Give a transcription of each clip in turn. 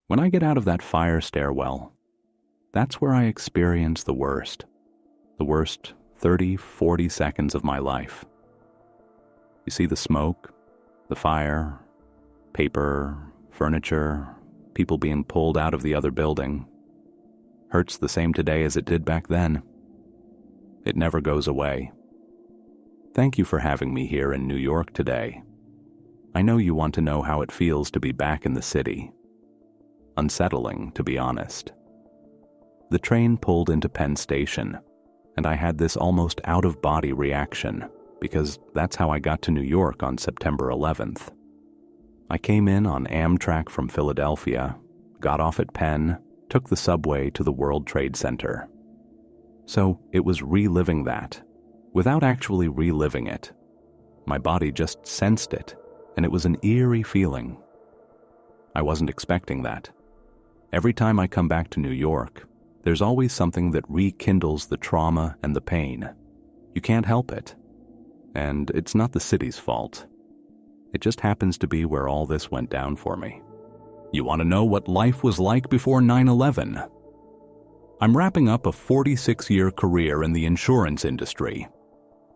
When I get out of that fire stairwell, that's where I experience the worst 30, 40 seconds of my life. You see the smoke, the fire, paper, furniture, people being pulled out of the other building. Hurts the same today as it did back then. It never goes away. Thank you for having me here in New York today. I know you want to know how it feels to be back in the city. Unsettling, to be honest. The train pulled into Penn Station, and I had this almost out-of-body reaction, because that's how I got to New York on September 11th. I came in on Amtrak from Philadelphia, got off at Penn, took the subway to the World Trade Center. So it was reliving that, without actually reliving it. My body just sensed it, and it was an eerie feeling. I wasn't expecting that. Every time I come back to New York, there's always something that rekindles the trauma and the pain. You can't help it. And it's not the city's fault. It just happens to be where all this went down for me. You want to know what life was like before 9/11? I'm wrapping up a 46-year career in the insurance industry.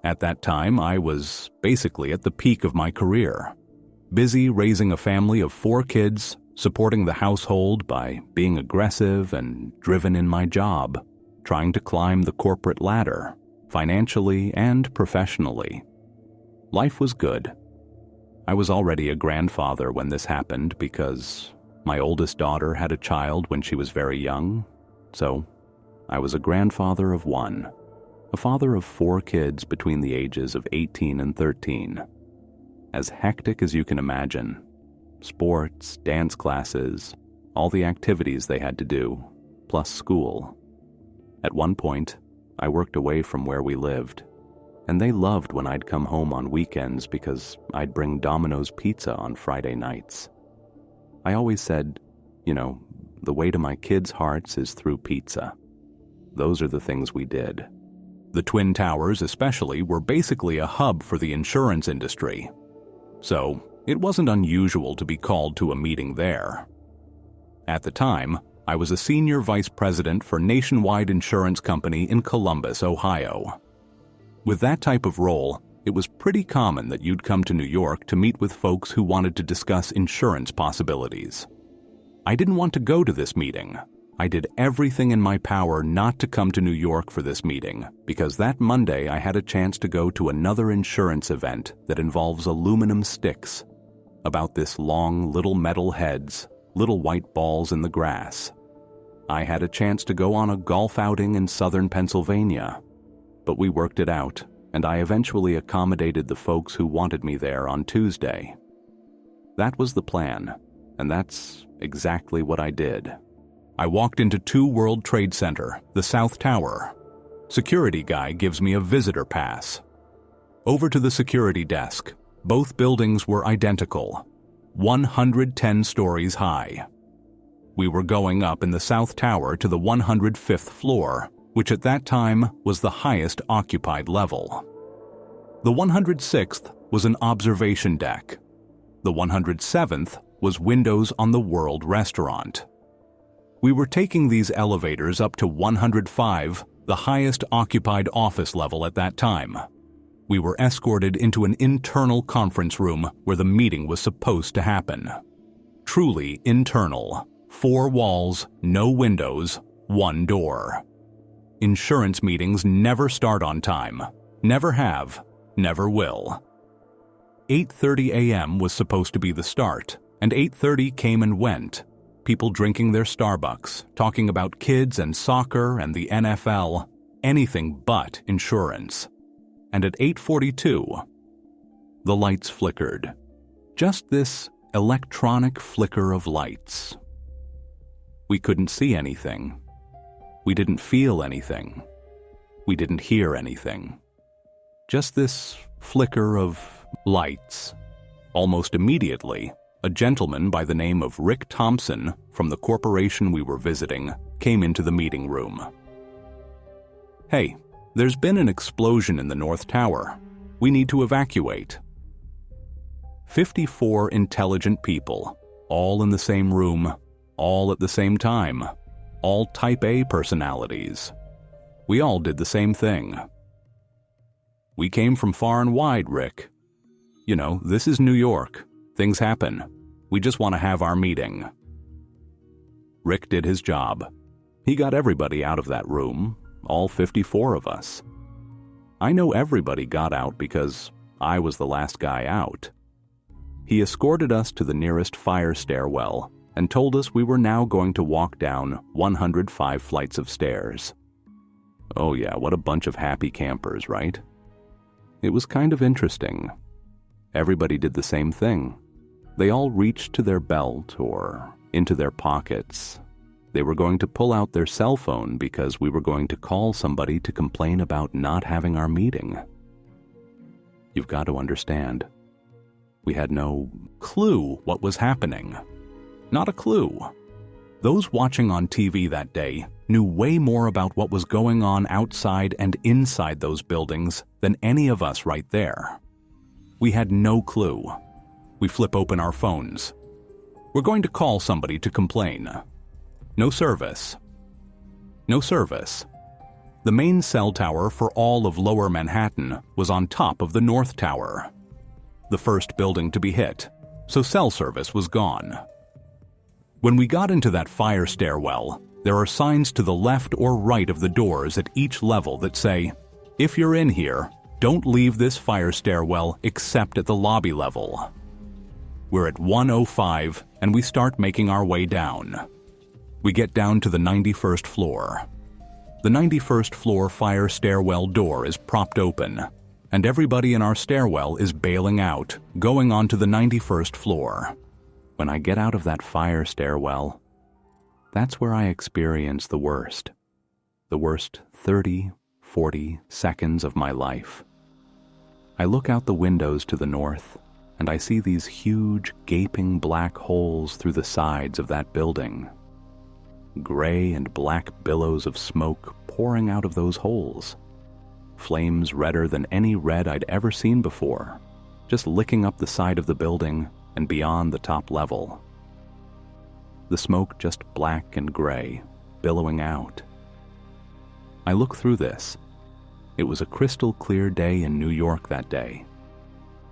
At that time, I was basically at the peak of my career. Busy raising a family of 4 kids, supporting the household by being aggressive and driven in my job, trying to climb the corporate ladder, financially and professionally. Life was good. I was already a grandfather when this happened because my oldest daughter had a child when she was very young, so I was a grandfather of 1, a father of 4 kids between the ages of 18 and 13. As hectic as you can imagine. Sports, dance classes, all the activities they had to do, plus school. At one point, I worked away from where we lived, and they loved when I'd come home on weekends because I'd bring Domino's pizza on Friday nights. I always said, the way to my kids' hearts is through pizza. Those are the things we did. The Twin Towers especially were basically a hub for the insurance industry. So, it wasn't unusual to be called to a meeting there. At the time, I was a senior vice president for Nationwide Insurance Company in Columbus, Ohio. With that type of role, it was pretty common that you'd come to New York to meet with folks who wanted to discuss insurance possibilities. I didn't want to go to this meeting. I did everything in my power not to come to New York for this meeting, because that Monday I had a chance to go to another insurance event that involves aluminum sticks, about this long little metal heads, little white balls in the grass. I had a chance to go on a golf outing in southern Pennsylvania, but we worked it out, and I eventually accommodated the folks who wanted me there on Tuesday. That was the plan, and that's exactly what I did. I walked into 2 World Trade Center, the South Tower. Security guy gives me a visitor pass. Over to the security desk. Both buildings were identical, 110 stories high. We were going up in the South Tower to the 105th floor, which at that time was the highest occupied level. The 106th was an observation deck. The 107th was windows on the World Restaurant. We were taking these elevators up to 105, the highest occupied office level at that time. We were escorted into an internal conference room where the meeting was supposed to happen. Truly internal. 4 walls, no windows, 1 door. Insurance meetings never start on time. Never have. Never will. 8:30 a.m. was supposed to be the start, and 8:30 came and went. People drinking their Starbucks, talking about kids and soccer and the NFL, anything but insurance. And at 8:42, the lights flickered. Just this electronic flicker of lights. We couldn't see anything. We didn't feel anything. We didn't hear anything. Just this flicker of lights. Almost immediately, a gentleman by the name of Rick Thompson from the corporation we were visiting came into the meeting room. "Hey, there's been an explosion in the North Tower. We need to evacuate." 54 intelligent people, all in the same room, all at the same time, all type A personalities. We all did the same thing. We came from far and wide, Rick. You know, this is New York. Things happen. We just want to have our meeting. Rick did his job. He got everybody out of that room, all 54 of us. I know everybody got out because I was the last guy out. He escorted us to the nearest fire stairwell and told us we were now going to walk down 105 flights of stairs. Oh yeah, what a bunch of happy campers, right? It was kind of interesting. Everybody did the same thing. They all reached to their belt or into their pockets. They were going to pull out their cell phone because we were going to call somebody to complain about not having our meeting. You've got to understand, we had no clue what was happening. Not a clue. Those watching on TV that day knew way more about what was going on outside and inside those buildings than any of us right there. We had no clue. We flip open our phones. We're going to call somebody to complain. No service. No service. The main cell tower for all of Lower Manhattan was on top of the North Tower, the first building to be hit, so cell service was gone. When we got into that fire stairwell, there are signs to the left or right of the doors at each level that say, "If you're in here, don't leave this fire stairwell except at the lobby level." We're at 105 and we start making our way down. We get down to the 91st floor. The 91st floor fire stairwell door is propped open, and everybody in our stairwell is bailing out, going on to the 91st floor. When I get out of that fire stairwell, that's where I experience the worst 30, 40 seconds of my life. I look out the windows to the north, and I see these huge, gaping black holes through the sides of that building. Gray and black billows of smoke pouring out of those holes. Flames redder than any red I'd ever seen before, just licking up the side of the building and beyond the top level. The smoke just black and gray, billowing out. I look through this. It was a crystal clear day in New York that day.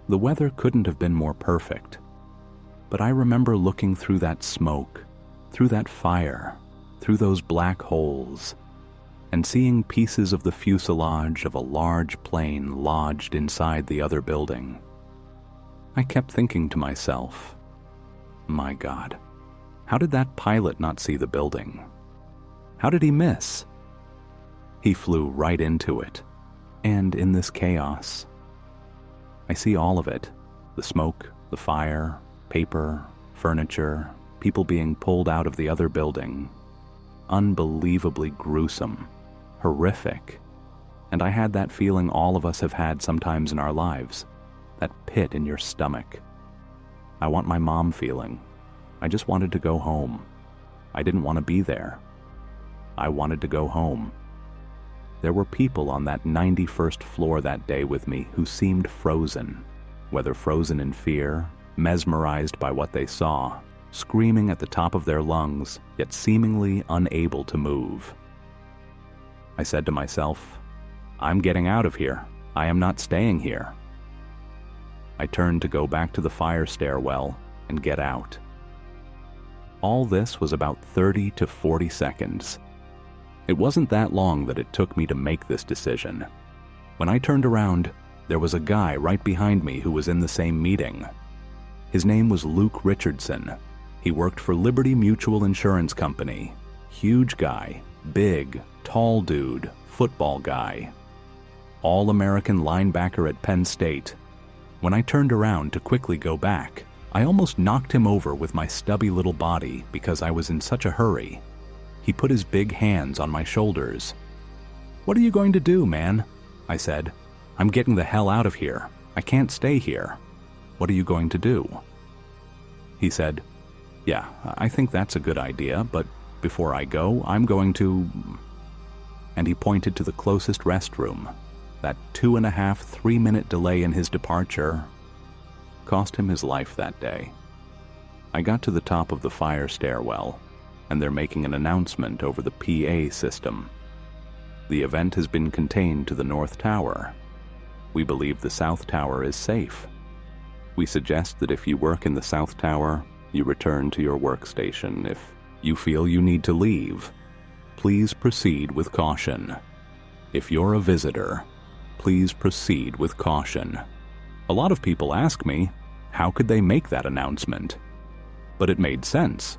The weather couldn't have been more perfect, but I remember looking through that smoke, through that fire, through those black holes, and seeing pieces of the fuselage of a large plane lodged inside the other building. I kept thinking to myself, my God, how did that pilot not see the building? How did he miss? He flew right into it, and in this chaos, I see all of it, the smoke, the fire, paper, furniture, people being pulled out of the other building. Unbelievably gruesome, horrific, and I had that feeling all of us have had sometimes in our lives, that pit in your stomach. I want my mom feeling. I just wanted to go home. I didn't want to be there. I wanted to go home. There were people on that 91st floor that day with me who seemed frozen, whether frozen in fear, mesmerized by what they saw, screaming at the top of their lungs, yet seemingly unable to move. I said to myself, I'm getting out of here. I am not staying here. I turned to go back to the fire stairwell and get out. All this was about 30 to 40 seconds. It wasn't that long that it took me to make this decision. When I turned around, there was a guy right behind me who was in the same meeting. His name was Luke Richardson. He worked for Liberty Mutual Insurance Company. Huge guy, big, tall dude, football guy. All-American linebacker at Penn State. When I turned around to quickly go back, I almost knocked him over with my stubby little body because I was in such a hurry. He put his big hands on my shoulders. "What are you going to do, man?" I said. "I'm getting the hell out of here. I can't stay here. What are you going to do?" He said, "Yeah, I think that's a good idea, but before I go, I'm going to..." And he pointed to the closest restroom. That 2.5, 3-minute delay in his departure cost him his life that day. I got to the top of the fire stairwell, and they're making an announcement over the PA system. The event has been contained to the North Tower. We believe the South Tower is safe. We suggest that if you work in the South Tower, you return to your workstation. If you feel you need to leave, please proceed with caution. If you're a visitor, please proceed with caution. A lot of people ask me, how could they make that announcement? But it made sense.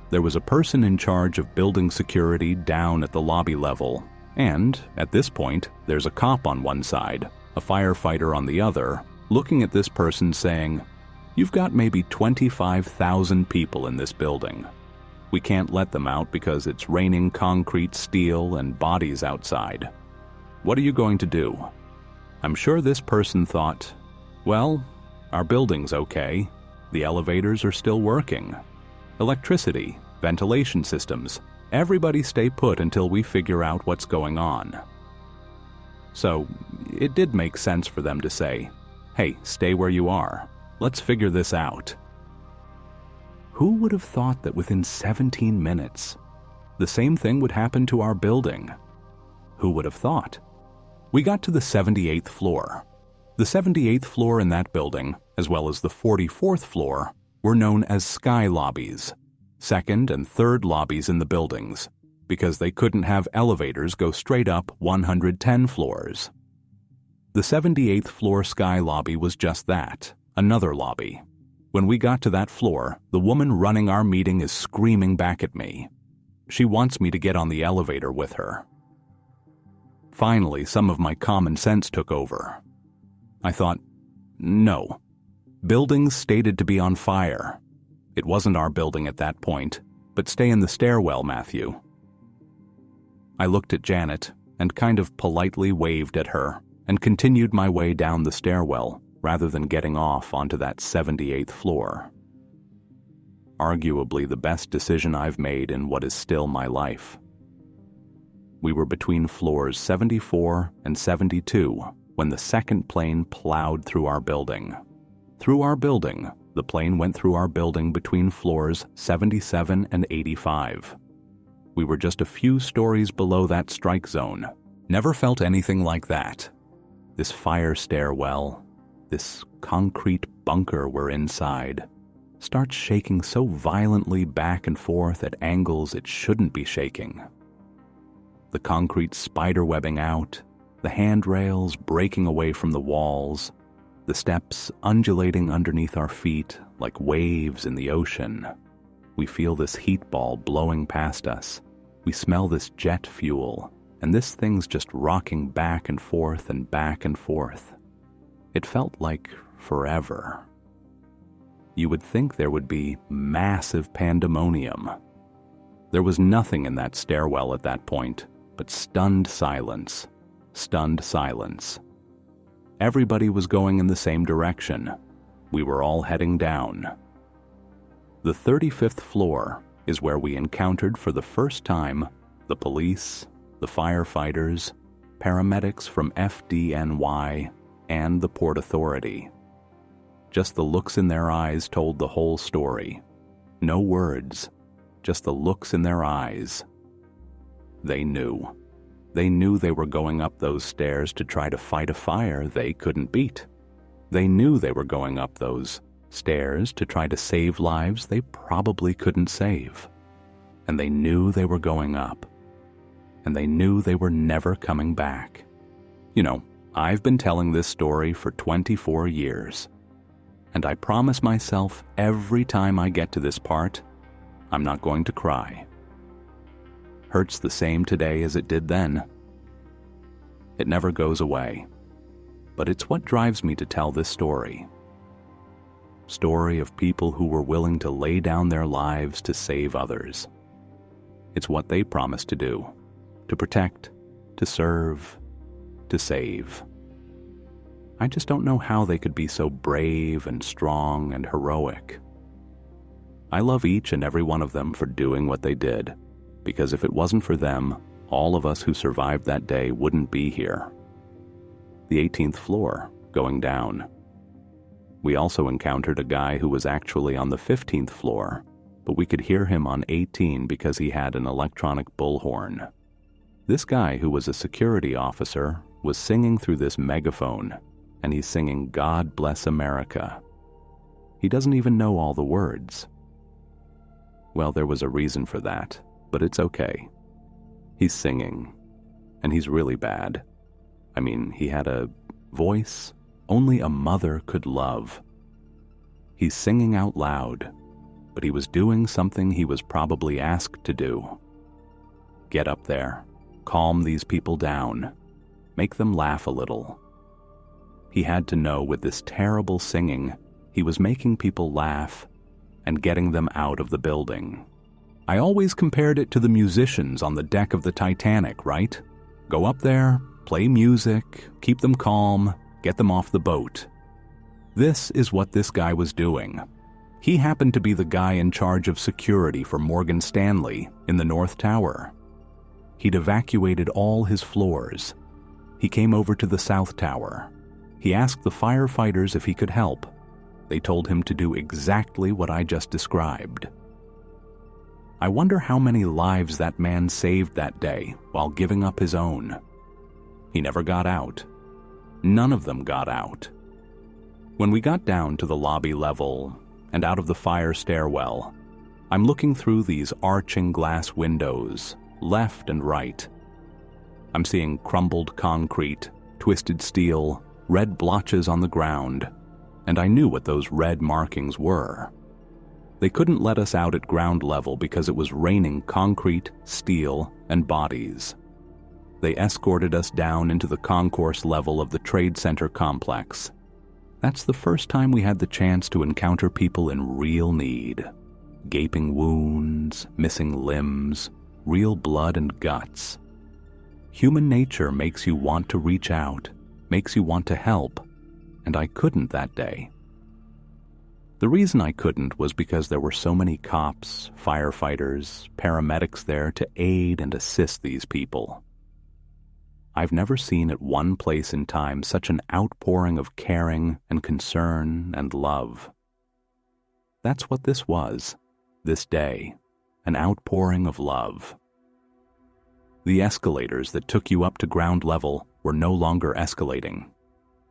There was a person in charge of building security down at the lobby level, and at this point, there's a cop on one side, a firefighter on the other, looking at this person saying, "You've got maybe 25,000 people in this building. We can't let them out because it's raining concrete, steel, and bodies outside. What are you going to do?" I'm sure this person thought, well, our building's okay. The elevators are still working. Electricity, ventilation systems, everybody stay put until we figure out what's going on. So it did make sense for them to say, hey, stay where you are. Let's figure this out. Who would have thought that within 17 minutes, the same thing would happen to our building? Who would have thought? We got to the 78th floor. The 78th floor in that building, as well as the 44th floor, were known as sky lobbies, second and third lobbies in the buildings, because they couldn't have elevators go straight up 110 floors. The 78th floor sky lobby was just that, another lobby. When we got to that floor, the woman running our meeting is screaming back at me. She wants me to get on the elevator with her. Finally, some of my common sense took over. I thought, no. Buildings stated to be on fire. It wasn't our building at that point, but stay in the stairwell, Matthew. I looked at Janet and kind of politely waved at her and continued my way down the stairwell rather than getting off onto that 78th floor. Arguably the best decision I've made in what is still my life. We were between floors 74 and 72 when the second plane plowed through our building. Through our building, the plane went through our building between floors 77 and 85. We were just a few stories below that strike zone. Never felt anything like that. This fire stairwell, this concrete bunker we're inside, starts shaking so violently back and forth at angles it shouldn't be shaking. The concrete spiderwebbing out, the handrails breaking away from the walls, the steps undulating underneath our feet like waves in the ocean. We feel this heat ball blowing past us. We smell this jet fuel, and this thing's just rocking back and forth and back and forth. It felt like forever. You would think there would be massive pandemonium. There was nothing in that stairwell at that point but stunned silence. Stunned silence. Everybody was going in the same direction. We were all heading down. The 35th floor is where we encountered for the first time the police, the firefighters, paramedics from FDNY, and the Port Authority. Just the looks in their eyes told the whole story. No words, just the looks in their eyes. They knew. They knew they were going up those stairs to try to fight a fire they couldn't beat. They knew they were going up those stairs to try to save lives they probably couldn't save. And they knew they were going up. And they knew they were never coming back. You know, I've been telling this story for 24 years. And I promise myself every time I get to this part, I'm not going to cry. Hurts the same today as it did then. It never goes away. But it's what drives me to tell this story. Story of people who were willing to lay down their lives to save others. It's what they promised to do. To protect, to serve, to save. I just don't know how they could be so brave and strong and heroic. I love each and every one of them for doing what they did, because if it wasn't for them, all of us who survived that day wouldn't be here. The 18th floor, going down. We also encountered a guy who was actually on the 15th floor, but we could hear him on 18 because he had an electronic bullhorn. This guy, who was a security officer, was singing through this megaphone, and he's singing "God Bless America." He doesn't even know all the words. Well, there was a reason for that, but it's okay. He's singing, and he's really bad. I mean, he had a voice only a mother could love. He's singing out loud, but he was doing something he was probably asked to do. Get up there, calm these people down, make them laugh a little. He had to know with this terrible singing, he was making people laugh and getting them out of the building. I always compared it to the musicians on the deck of the Titanic, right? Go up there, play music, keep them calm, get them off the boat. This is what this guy was doing. He happened to be the guy in charge of security for Morgan Stanley in the North Tower. He'd evacuated all his floors. He came over to the South Tower. He asked the firefighters if he could help. They told him to do exactly what I just described. I wonder how many lives that man saved that day while giving up his own. He never got out. None of them got out. When we got down to the lobby level and out of the fire stairwell, I'm looking through these arching glass windows, left and right. I'm seeing crumbled concrete, twisted steel, red blotches on the ground, and I knew what those red markings were. They couldn't let us out at ground level because it was raining concrete, steel, and bodies. They escorted us down into the concourse level of the Trade Center complex. That's the first time we had the chance to encounter people in real need. Gaping wounds, missing limbs, real blood and guts. Human nature makes you want to reach out, makes you want to help, and I couldn't that day. The reason I couldn't was because there were so many cops, firefighters, paramedics there to aid and assist these people. I've never seen at one place in time such an outpouring of caring and concern and love. That's what this was, this day, an outpouring of love. The escalators that took you up to ground level were no longer escalating.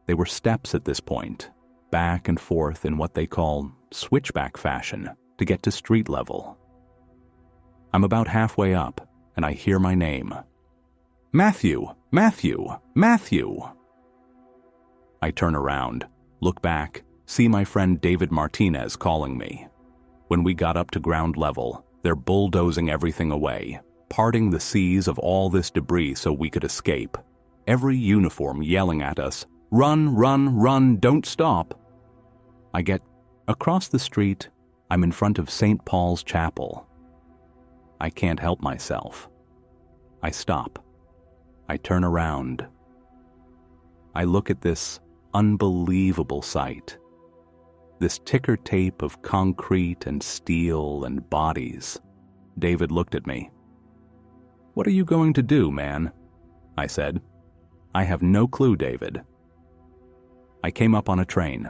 They were steps at this point, back and forth in what they call switchback fashion to get to street level. I'm about halfway up, and I hear my name. Matthew! Matthew! Matthew! I turn around, look back, see my friend David Martinez calling me. When we got up to ground level, they're bulldozing everything away, parting the seas of all this debris so we could escape. Every uniform yelling at us, "Run, run, run, don't stop!" I get across the street, I'm in front of St. Paul's Chapel. I can't help myself. I stop. I turn around. I look at this unbelievable sight. This ticker tape of concrete and steel and bodies. David looked at me. "What are you going to do, man?" I said. "I have no clue, David." I came up on a train.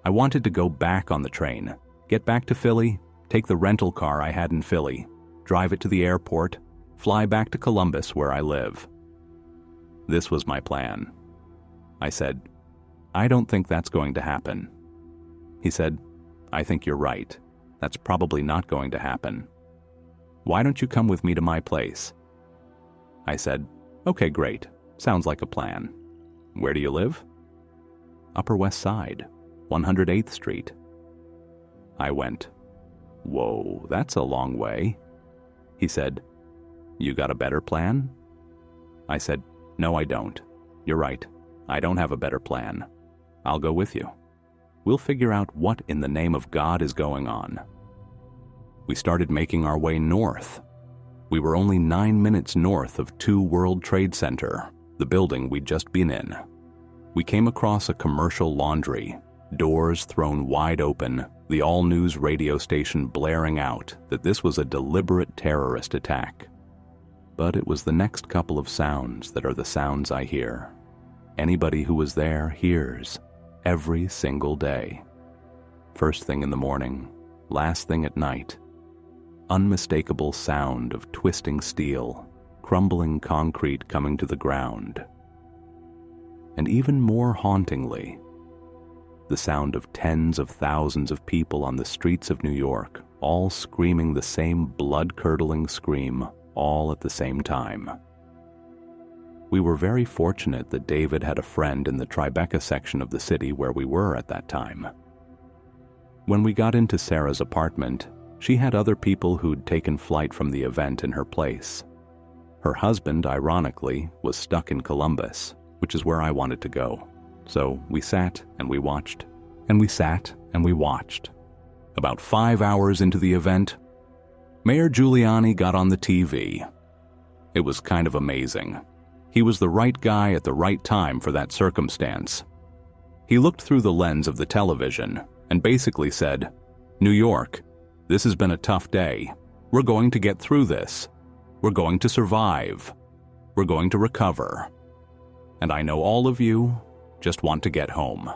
I wanted to go back on the train, get back to Philly, take the rental car I had in Philly, drive it to the airport, fly back to Columbus where I live. This was my plan. I said, "I don't think that's going to happen." He said, "I think you're right. That's probably not going to happen. Why don't you come with me to my place?" I said, "Okay, great. Sounds like a plan. Where do you live?" "Upper West Side, 108th Street. I went, "Whoa, that's a long way." He said, "You got a better plan?" I said, "No, I don't. You're right. I don't have a better plan. I'll go with you. We'll figure out what in the name of God is going on." We started making our way north. We were only 9 minutes north of 2 World Trade Center, the building we'd just been in. We came across a commercial laundry, doors thrown wide open, the all-news radio station blaring out that this was a deliberate terrorist attack. But it was the next couple of sounds that are the sounds I hear. Anybody who was there hears, every single day. First thing in the morning, last thing at night, unmistakable sound of twisting steel, crumbling concrete coming to the ground. And even more hauntingly, the sound of tens of thousands of people on the streets of New York, all screaming the same blood-curdling scream, all at the same time. We were very fortunate that David had a friend in the Tribeca section of the city where we were at that time. When we got into Sarah's apartment, she had other people who'd taken flight from the event in her place. Her husband, ironically, was stuck in Columbus, which is where I wanted to go. So we sat and we watched, and we sat and we watched. About 5 hours into the event, Mayor Giuliani got on the TV. It was kind of amazing. He was the right guy at the right time for that circumstance. He looked through the lens of the television and basically said, "New York, this has been a tough day. We're going to get through this. We're going to survive. We're going to recover. And I know all of you just want to get home."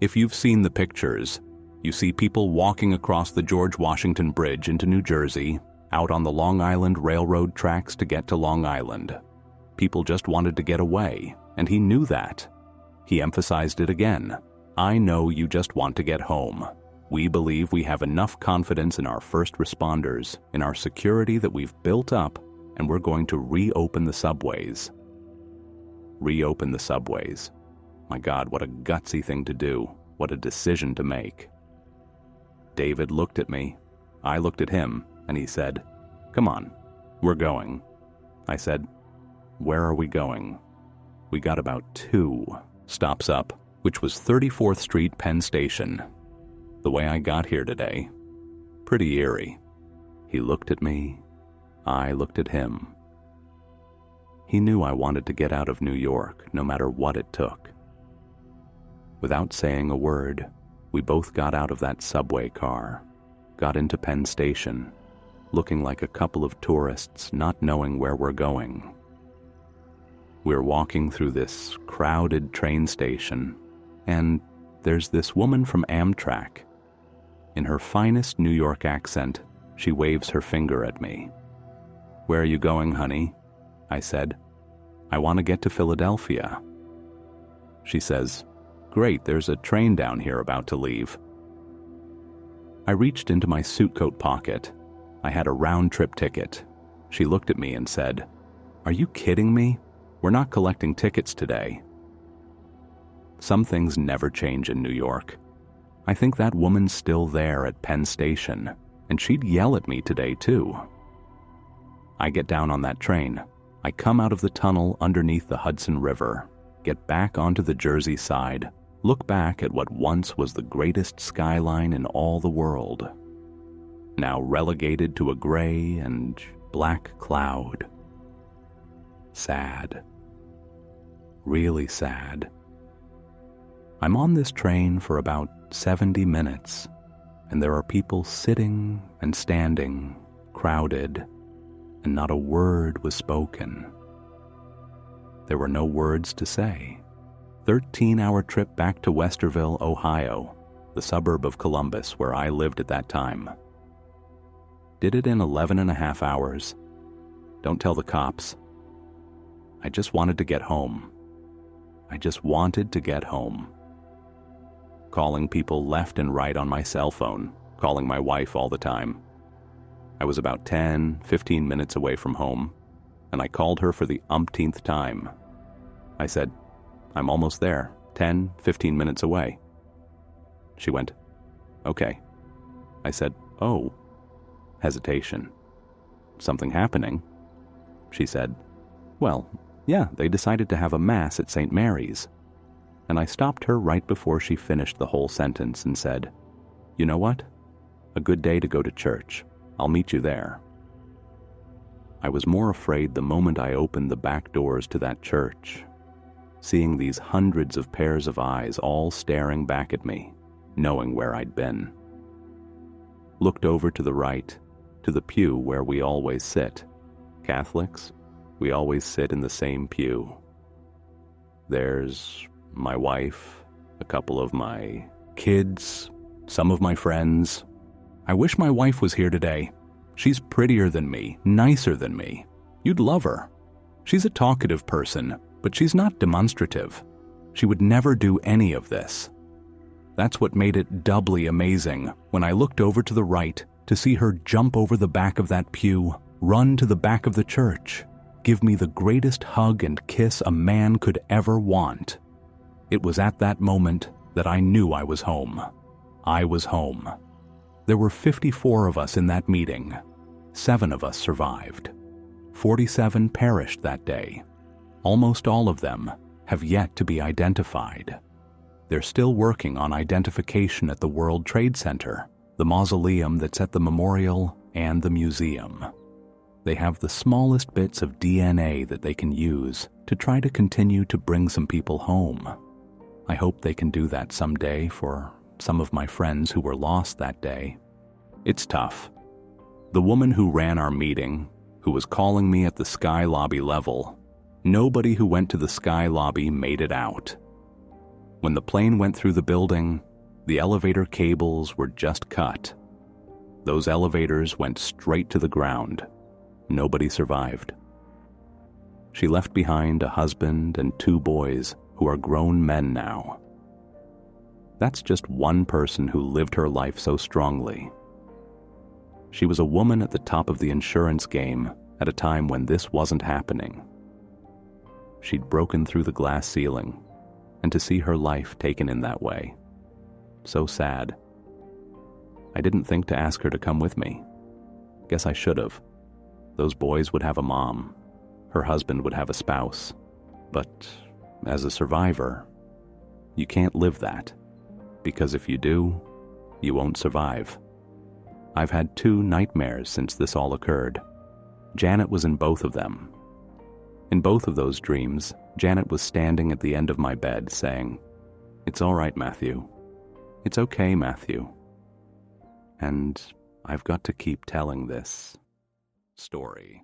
If you've seen the pictures, you see people walking across the George Washington Bridge into New Jersey, out on the Long Island Railroad tracks to get to Long Island. People just wanted to get away, and he knew that. He emphasized it again. "I know you just want to get home. We believe we have enough confidence in our first responders, in our security that we've built up, and we're going to reopen the subways." Reopen the subways. My God, what a gutsy thing to do. What a decision to make. David looked at me. I looked at him, and he said, "Come on, we're going." I said, "Where are we going?" We got about 2 stops up, which was 34th Street, Penn Station. The way I got here today, pretty eerie. He looked at me. I looked at him. He knew I wanted to get out of New York, no matter what it took. Without saying a word, we both got out of that subway car, got into Penn Station, looking like a couple of tourists not knowing where we're going. We're walking through this crowded train station, and there's this woman from Amtrak. In her finest New York accent, she waves her finger at me. "Where are you going, honey?" I said. "I want to get to Philadelphia." She says, "Great, there's a train down here about to leave." I reached into my suit coat pocket. I had a round-trip ticket. She looked at me and said, "Are you kidding me? We're not collecting tickets today." Some things never change in New York. I think that woman's still there at Penn Station, and she'd yell at me today too. I get down on that train. I come out of the tunnel underneath the Hudson River, get back onto the Jersey side, look back at what once was the greatest skyline in all the world, now relegated to a gray and black cloud. Sad. Really sad. I'm on this train for about 70 minutes, and there are people sitting and standing, crowded, and not a word was spoken. There were no words to say. 13-hour trip back to Westerville, Ohio, the suburb of Columbus where I lived at that time. Did it in 11 and a half hours. Don't tell the cops. I just wanted to get home. I just wanted to get home. Calling people left and right on my cell phone, calling my wife all the time. I was about 10, 15 minutes away from home, and I called her for the umpteenth time. I said, "I'm almost there, 10, 15 minutes away." She went, "Okay." I said, "Oh." Hesitation. "Something happening?" She said, "Well, yeah, they decided to have a mass at St. Mary's." And I stopped her right before she finished the whole sentence and said, "You know what? A good day to go to church. I'll meet you there." I was more afraid the moment I opened the back doors to that church, seeing these hundreds of pairs of eyes all staring back at me, knowing where I'd been. Looked over to the right, to the pew where we always sit. Catholics, we always sit in the same pew. There's my wife, a couple of my kids, some of my friends, I wish my wife was here today. She's prettier than me, nicer than me. You'd love her. She's a talkative person, but she's not demonstrative. She would never do any of this. That's what made it doubly amazing when I looked over to the right to see her jump over the back of that pew, run to the back of the church, give me the greatest hug and kiss a man could ever want. It was at that moment that I knew I was home. I was home. There were 54 of us in that meeting. 7 of us survived. 47 perished that day. Almost all of them have yet to be identified. They're still working on identification at the World Trade Center, the mausoleum that's at the memorial, and the museum. They have the smallest bits of DNA that they can use to try to continue to bring some people home. I hope they can do that someday for some of my friends who were lost that day. It's tough. The woman who ran our meeting, who was calling me at the Sky Lobby level, nobody who went to the Sky Lobby made it out. When the plane went through the building, the elevator cables were just cut. Those elevators went straight to the ground. Nobody survived. She left behind a husband and 2 boys who are grown men now. That's just one person who lived her life so strongly. She was a woman at the top of the insurance game at a time when this wasn't happening. She'd broken through the glass ceiling, and to see her life taken in that way, so sad. I didn't think to ask her to come with me. Guess I should have. Those boys would have a mom. Her husband would have a spouse. But as a survivor, you can't live that, because if you do, you won't survive. I've had 2 nightmares since this all occurred. Janet was in both of them. In both of those dreams, Janet was standing at the end of my bed saying, "It's all right, Matthew. It's okay, Matthew." And I've got to keep telling this story.